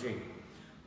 3।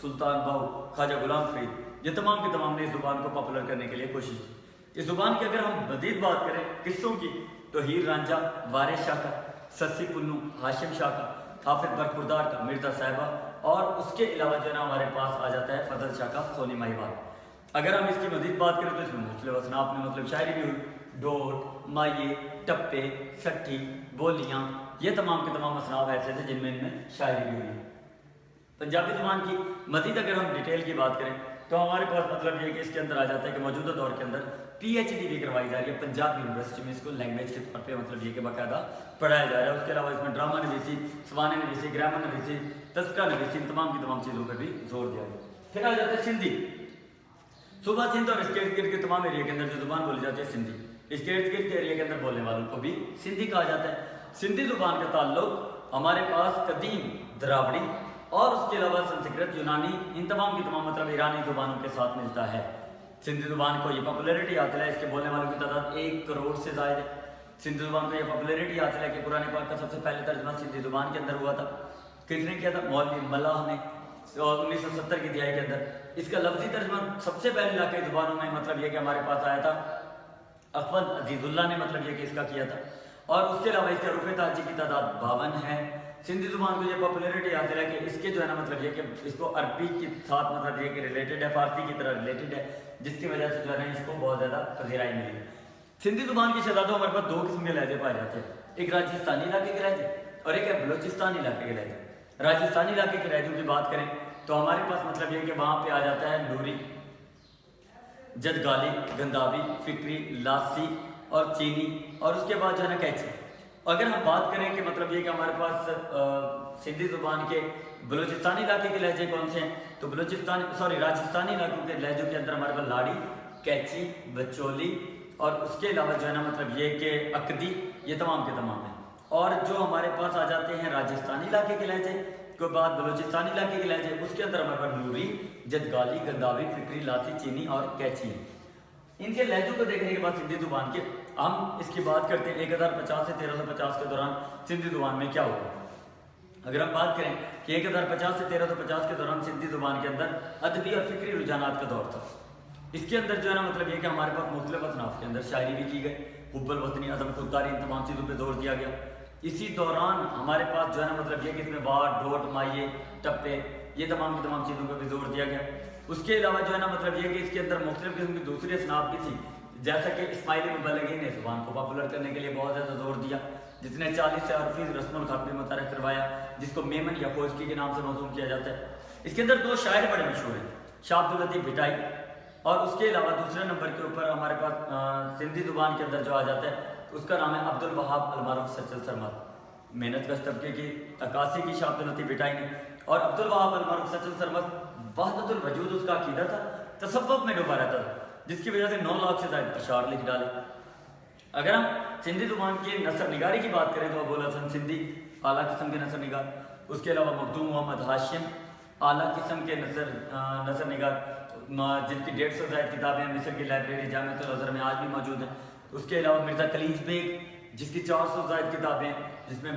سلطان باہو، خواجہ غلام فرید، یہ تمام کے تمام نے اس زبان کو پاپولر کرنے کے لیے کوشش کی۔ اس زبان کی اگر ہم مزید بات کریں قصوں کی تو ہیر رانجھا، وارث شاہ کا، سسی پنو، ہاشم شاہ کا، حافظ برخوردار کا، مرزا صاحبہ، اور اس کے علاوہ جو ہے نا ہمارے پاس آ جاتا ہے فضل شاہ کا سونی ماہیوال۔ اگر ہم اس کی مزید بات کریں تو اس میں مختلف اصناف میں مطلب شاعری بھی ہوئی، ڈوٹ، مائیے، ٹپے، سٹھی، بولیاں، یہ تمام کے تمام اصناف ایسے تھے جن میں ان میں شاعری بھی ہوئی۔ پنجابی زبان کی مزید اگر ہم ڈیٹیل کی بات کریں تو ہمارے پاس مطلب یہ کہ اس کے اندر آ جاتا ہے کہ موجودہ دور کے اندر پی ایچ ڈی بھی کروائی جا رہی ہے پنجاب یونیورسٹی میں، اس کو لینگویج کے طور پہ مطلب یہ کہ باقاعدہ پڑھایا جا رہا ہے۔ اس کے علاوہ اس میں ڈرامہ نویسی، سوانے نویسی، گرامر نویسی، تذکرہ نویسی، ان تمام کی تمام چیزوں پہ بھی زور دیا گیا۔ پھر آ جاتا ہے سندھی۔ صوبہ سندھ اور اس کے ارد گرد کے تمام ایریا کے اندر جو زبان بولی جاتی ہے سندھی، اس کے ارد گرد کے ایریا کے اندر بولنے والوں کو بھی سندھی کہا جاتا ہے۔ سندھی زبان کا تعلق ہمارے پاس قدیم دراوڑی اور اس کے علاوہ سنسکرت، یونانی، ان تمام کی تمام مطلب ایرانی زبانوں کے ساتھ ملتا ہے۔ سندھی زبان کو یہ پاپولیرٹی حاصل ہے، اس کے بولنے والوں کی تعداد 1 کروڑ سے زائد ہے۔ سندھی زبان کو یہ پاپولیرٹی حاصل ہے کہ قرآن پاک کا سب سے پہلے ترجمہ سندھی زبان کے اندر ہوا تھا۔ کس نے کیا تھا؟ مولوی ملاح نے 1970 کی دہائی کے اندر۔ اس کا لفظی ترجمہ سب سے پہلے علاقائی زبانوں میں مطلب یہ کہ ہمارے پاس آیا تھا، اخوند عزیز اللہ نے مطلب یہ کہ اس کا کیا تھا، اور اس کے علاوہ اس کے حروف تہجی کی تعداد 52 ہے۔ سندھی زبان کو یہ پاپولیرٹی حاصل ہے کہ اس کے جو ہے نا مطلب یہ کہ اس کو عربی کے ساتھ مطلب یہ کہ ریلیٹڈ ہے، فارسی کی طرح ریلیٹڈ ہے، جس کی وجہ سے جو ہے نا اس کو بہت زیادہ پذیرائی ملی ہے۔ سندھی زبان کے شہزادوں ہمارے پاس 2 قسم کے لہجے پائے جاتے ہیں، ایک راجستھانی علاقے کے لہجے اور ایک ہے بلوچستانی علاقے کے لہجے۔ راجستھانی علاقے کے لہجوں کی بات کریں تو ہمارے پاس مطلب یہ کہ وہاں پہ آ جاتا ہے نوری، جدگالی، گنداوی، فکری، لاسی اور چینی، اور اس کے بعد جو ہے نا کیچی۔ اگر ہم بات کریں کہ مطلب یہ کہ ہمارے پاس سندھی زبان کے بلوچستانی علاقے کے لہجے کون سے ہیں تو راجستھانی علاقوں کے لہجوں کے اندر ہمارے پاس لاڑی، کیچی، بچولی، اور اس کے علاوہ جو ہے نا مطلب یہ کہ اکدی، یہ تمام کے تمام ہیں۔ اور جو ہمارے پاس آ جاتے ہیں راجستھانی علاقے کے لہجے کے بعد بلوچستانی علاقے کے لہجے، اس کے اندر ہمارے پاس نوری، جدگالی، گنداوی، فکری، لاسی، چینی اور کیچی ہیں۔ ان کے لہجوں کو دیکھنے کے بعد سندھی زبان کے ہم اس کی بات کرتے ہیں 1050 سے 1350 کے دوران سندھی زبان میں کیا ہوا۔ اگر ہم بات کریں کہ 1050 سے 1350 کے دوران سندھی زبان کے اندر ادبی اور فکری رجحانات کا دور تھا۔ اس کے اندر جو ہے نا مطلب یہ کہ ہمارے پاس مختلف اصناف کے اندر شاعری بھی کی گئی، حب الوطنی، عزم خودداری، ان تمام چیزوں پہ زور دیا گیا۔ اسی دوران ہمارے پاس جو ہے نا مطلب یہ کہ اس میں وار، ڈوٹ، مائیے، ٹپے، یہ تمام کی تمام چیزوں پہ بھی زور دیا گیا۔ اس کے علاوہ جو ہے نا مطلب یہ کہ اس کے اندر مختلف قسم کی دوسری اصناف بھی تھی، جیسا کہ اسماعیلی مبلغین نے زبان کو پاپولر کرنے کے لیے بہت زیادہ زور دیا، جس نے 40 سے حرفی رسم الخط بھی متعارف کروایا، جس کو میمن یا خوشکی کے نام سے موسوم کیا جاتا ہے۔ اس کے اندر 2 شاعر بڑے مشہور ہیں، شاہ عبداللطیف بھٹائی، اور اس کے علاوہ دوسرے نمبر کے اوپر ہمارے پاس سندھی زبان کے اندر جو آ جاتا ہے اس کا نام ہے عبدالوہاب المعروف سچل سرمد۔ محنت کش طبقے کی عکاسی کی شاہ عبداللطیف بھٹائی نے، اور عبدالوہاب المعروف سچل سرمد وحدت الوجود اس کا عقیدہ تھا، تصوف میں ڈوبا رہتا تھا، جس کی وجہ سے 9 لاکھ سے زائد اشعار لکھ ڈالے۔ اگر ہم سندھی زبان کی نثر نگاری کی بات کریں تو ابوالحسن سندھی اعلیٰ قسم کے نثر نگار، اس کے علاوہ مخدوم محمد ہاشم اعلیٰ قسم کے نثر نگار، جن کی 150 سے زائد کتابیں مصر کی لائبریری جامعۃ الازہر میں آج بھی موجود ہیں۔ اس کے علاوہ مرزا کلیج بیگ، جس کی 400 سے زائد کتابیں، جس میں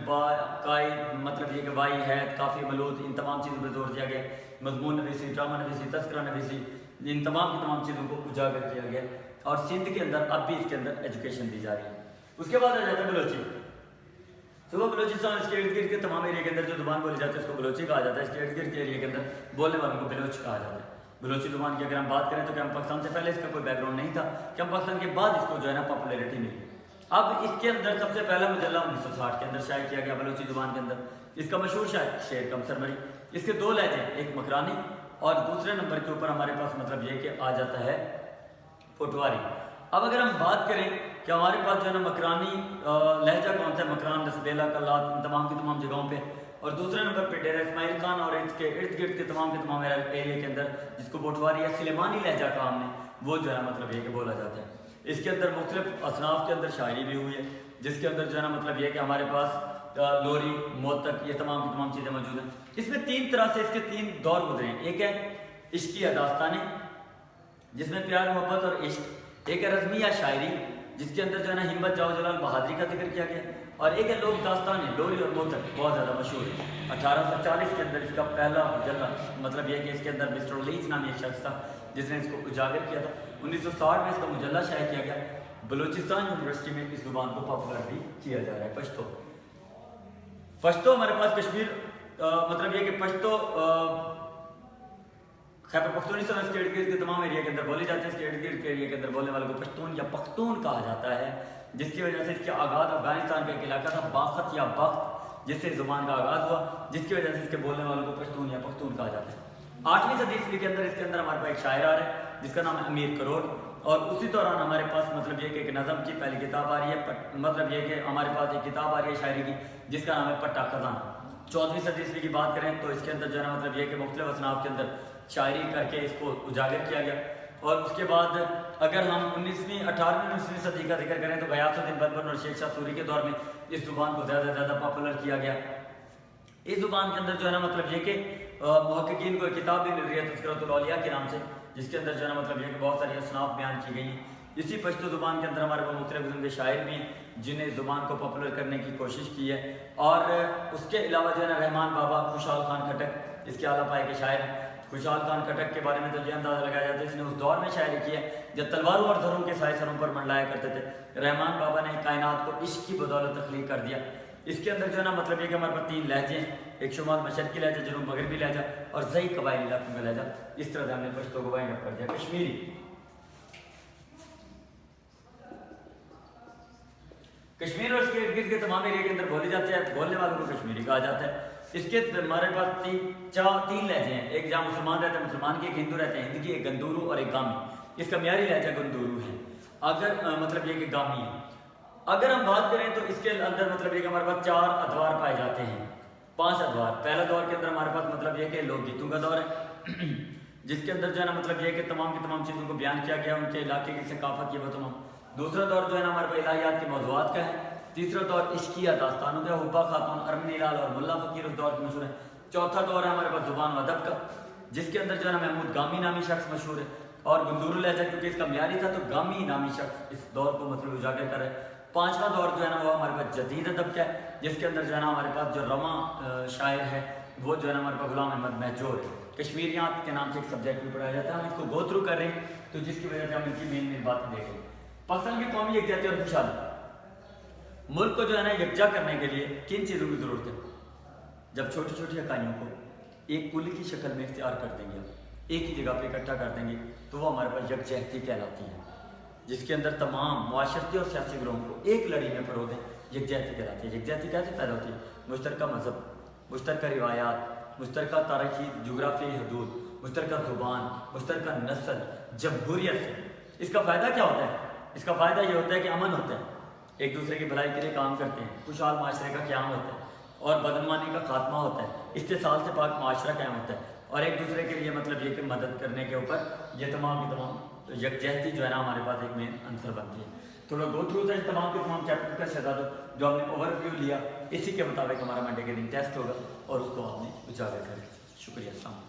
مطلب یہ کہ وائی، حید، کافی، ملود، ان تمام چیزوں پہ زور دیا گیا، مضمون نویسی، ڈرامہ نویسی، تذکرہ نویسی، ان تمام کی تمام چیزوں کو اجاگر کیا گیا، اور سندھ کے اندر اب بھی اس کے اندر ایجوکیشن دی جا رہی ہے۔ اس کے بعد آ جاتا ہے بلوچی۔ صبح بلوچستان، اس کے ارد گرد کے تمام ایریا کے اندر جو زبان بولی جاتی ہے اس کو بلوچی کہا جاتا ہے، اس کے ارد گرد کے ایریا کے اندر بولنے والوں کو بلوچ کہا جاتا ہے۔ بلوچی زبان کی اگر ہم بات کریں تو کہ ہم پاکستان سے پہلے اس کا کوئی بیک گراؤنڈ نہیں تھا، کہ ہم پاکستان کے بعد اس کو جو ہے نا پاپولیرٹی ملی۔ اب اس کے اندر سب سے پہلا مجلہ 1960 کے اندر شائع کیا گیا بلوچی زبان کے اندر۔ اس کا مشہور شاعر شیر کم سرمری۔ اس کے 2 لہجے، ایک مکرانی اور دوسرے نمبر کے اوپر ہمارے پاس مطلب یہ کہ آ جاتا ہے پٹواری۔ اب اگر ہم بات کریں کہ ہمارے پاس جو ہے نا مکرانی لہجہ کون سا ہے، مکران، نسبیلا، کلات، ان تمام کی تمام جگہوں پہ، اور دوسرے نمبر پہ ڈیرہ اسماعیل خان اور اس کے ارد گرد کے تمام ایریا کے اندر جس کو پٹواری یا سلیمانی لہجہ کہا ہم نے، وہ جو ہے نا مطلب یہ کہ بولا جاتا ہے۔ اس کے اندر مختلف اصناف کے اندر شاعری بھی ہوئی ہے، جس کے اندر جو ہے نا مطلب یہ کہ ہمارے پاس لوری، موتک، یہ تمام کی تمام چیزیں موجود ہیں۔ اس میں 3 طرح سے اس کے 3 دور گزرے ہیں، ایک ہے عشقی داستانیں جس میں پیار، محبت اور عشق، ایک ہے رزمیہ شاعری جس کے اندر جو ہے نا ہمت جاؤ جلال بہادری کا ذکر کیا گیا، اور ایک ہے لوک داستان ہے لوری اور موتر، بہت زیادہ مشہور ہے۔ 1840 کے اندر اس کا پہلا مجلہ، مطلب یہ کہ اس کے اندر مسٹر لیچ نامی ایک شخص تھا جس نے اس کو اجاگر کیا تھا۔ 1960 میں اس کا مجلہ شائع کیا گیا۔ بلوچستان یونیورسٹی میں اس زبان کو پاپولر بھی کیا جا رہا ہے۔ پشتو ہمارے پاس کشمیر، مطلب یہ کہ پشتو خیبر پختونخوا اس کے ارد گرد کے تمام ایریا کے اندر بولی جاتی ہے۔ اس کے ارد گرد کے ایریا کے اندر بولنے والوں کو پشتون یا پختون کہا جاتا ہے، جس کی وجہ سے اس کا آغاز افغانستان کا ایک علاقہ تھا باخت یا بخت، جس سے زبان کا آغاز ہوا، جس کی وجہ سے اس کے بولنے والوں کو پشتون یا پختون کہا جاتا ہے۔ 8ویں صدی عیسوی کے اندر اس کے اندر ہمارے پاس ایک شاعر آ رہا ہے جس کا نام ہے امیر کروڑ، اور اسی دوران ہمارے پاس مطلب یہ کہ ایک نظم کی پہلی کتاب آ رہی ہے، مطلب یہ کہ ہمارے پاس ایک کتاب آ رہی ہے شاعری کی جس کا نام ہے پٹا خزانہ۔ 14ویں صدی عیسوی کی بات کریں تو اس کے اندر جو ہے نا مطلب یہ کہ مختلف اصناف کے اندر شاعری کر کے اس کو اجاگر کیا گیا۔ اور اس کے بعد اگر ہم 18ویں صدی کا ذکر کریں تو غیاث الدین بلبن اور شیر شاہ سوری کے دور میں اس زبان کو زیادہ سے زیادہ پاپولر کیا گیا۔ اس زبان کے اندر جو ہے نا مطلب یہ کہ محققین کو ایک کتاب بھی مل رہی ہے تذکرۃ الاولیاء کے نام سے، جس کے اندر جو ہے نا مطلب یہ کہ بہت ساری اصناف بیان کی گئی ہیں۔ اسی پشتو زبان کے اندر ہمارے پاس مختلف قسم کے شاعر بھی ہیں جنہیں اس زبان کو پاپولر کرنے کی کوشش کی ہے۔ اور اس کے علاوہ جو ہے نا رحمان بابا، خوشحال خان کھٹک اس کے اعلیٰ پائے کے شاعر ہیں۔ خوشحال خان کھٹک کے بارے میں تو یہ اندازہ لگایا جاتا ہے اس نے اس دور میں شاعری کی ہے جب تلواروں اور دھروں کے سائے سروں پر منڈلایا کرتے تھے۔ رحمان بابا نے کائنات کو عشق کی بدولت تخلیق کر دیا۔ اس کے اندر جو ہے نا مطلب یہ کہ ہمارے پاس 3 لہجے ہیں، ایک شمال مشرقی لہجہ، جنوب مغربی لہجہ اور ضعی قبائلی علاقوں کا لہجہ۔ اس طرح سے ہم نے پشتو کو وائنڈ اپ کر دیا۔ کشمیر اور اس کے ارد گرد کے تمام ایریا کے اندر بولے جاتے ہیں، بولنے والوں کو کشمیری کہا جاتا ہے۔ اس کے ہمارے پاس 3 لہجے ہیں، ایک جہاں مسلمان رہتے ہیں مسلمان کی، ایک ہندو رہتے ہیں ہندی کی، ایک گندورو اور ایک گامی۔ اس کا معیاری لہجہ گندورو ہے، اگر مطلب یہ کہ گامی ہے۔ اگر ہم بات کریں تو اس کے اندر مطلب یہ کہ ہمارے پاس 4 ادوار پائے جاتے ہیں، 5 ادوار۔ پہلا دور کے اندر ہمارے پاس مطلب یہ کہ لوک گیتوں کا دور ہے جس کے اندر جو ہے نا مطلب یہ کہ تمام کی تمام چیزوں کو بیان کیا گیا، ان کے علاقے کی ثقافت یہ وہ تمام۔ دوسرا دور جو ہے نا ہمارے پاس الہیات کے موضوعات کا ہے۔ تیسرا دور عشقیہ داستانوں کا، حبا خاتون، ارمنی لال اور ملا فقیر اس دور کے مشہور ہیں۔ چوتھا دور ہے ہمارے پاس زبان و ادب کا، جس کے اندر جو ہے نا محمود گامی نامی شخص مشہور ہے، اور گندورو لہجہ کیونکہ اس کا معیاری تھا تو گامی نامی شخص اس دور کو مطلب اجاگر کر رہے۔ 5واں دور جو ہے نا وہ ہمارے پاس جدید ادب کا ہے، جس کے اندر جو ہے نا ہمارے پاس جو رواں شاعر ہے وہ جو ہے نا ہمارے پاس غلام احمد مہجور ہے۔ کشمیریات کے نام سے ایک سبجیکٹ بھی پڑھایا جاتا ہے، ہم اس کو گو تھرو کر رہے ہیں تو جس کی وجہ سے ہم ان کی مین باتیں دیکھ رہے ہیں۔ پاکستان کی قومی یکجہتی اور خوشحالی، ملک کو جو ہے نا یکجا کرنے کے لیے کن چیزوں کی ضرورت ہے؟ جب چھوٹی چھوٹی اکائیوں کو ایک کل کی شکل میں اختیار کر دیں گے، ایک ہی جگہ پہ اکٹھا کر دیں گے تو وہ ہمارے پاس یکجہتی کہلاتی ہے، جس کے اندر تمام معاشرتی اور سیاسی گروہوں کو ایک لڑی میں پرو دیں، یکجہتی کہلاتی ہے۔ یکجہتی کیسے پیدا ہوتی ہے؟ مشترکہ مذہب، مشترکہ روایات، مشترکہ تاریخی جغرافیائی حدود، مشترکہ زبان، مشترکہ نسل، جمہوریت سے۔ اس کا فائدہ کیا ہوتا ہے؟ اس کا فائدہ یہ ہوتا ہے کہ امن ہوتا ہے، ایک دوسرے کی بھلائی کے لیے کام کرتے ہیں، خوشحال معاشرے کا قیام ہوتا ہے اور بدعنوانی کا خاتمہ ہوتا ہے، استحصال سے پاک معاشرہ قائم ہوتا ہے، اور ایک دوسرے کے لیے مطلب یہ کہ مدد کرنے کے اوپر یہ تمام کی تمام یکجہتی جو ہے نا ہمارے پاس ایک مین عنصر بنتی ہے۔ تھوڑا گو تھرو تھا تمام کے تمام چیپٹر کا شہزادہ جو ہم نے اوور ویو لیا، اسی کے مطابق ہمارا منڈے کے دن ٹیسٹ ہوگا اور اس کو آپ نے اجاگر کر کے۔ شکریہ، السلام علیکم۔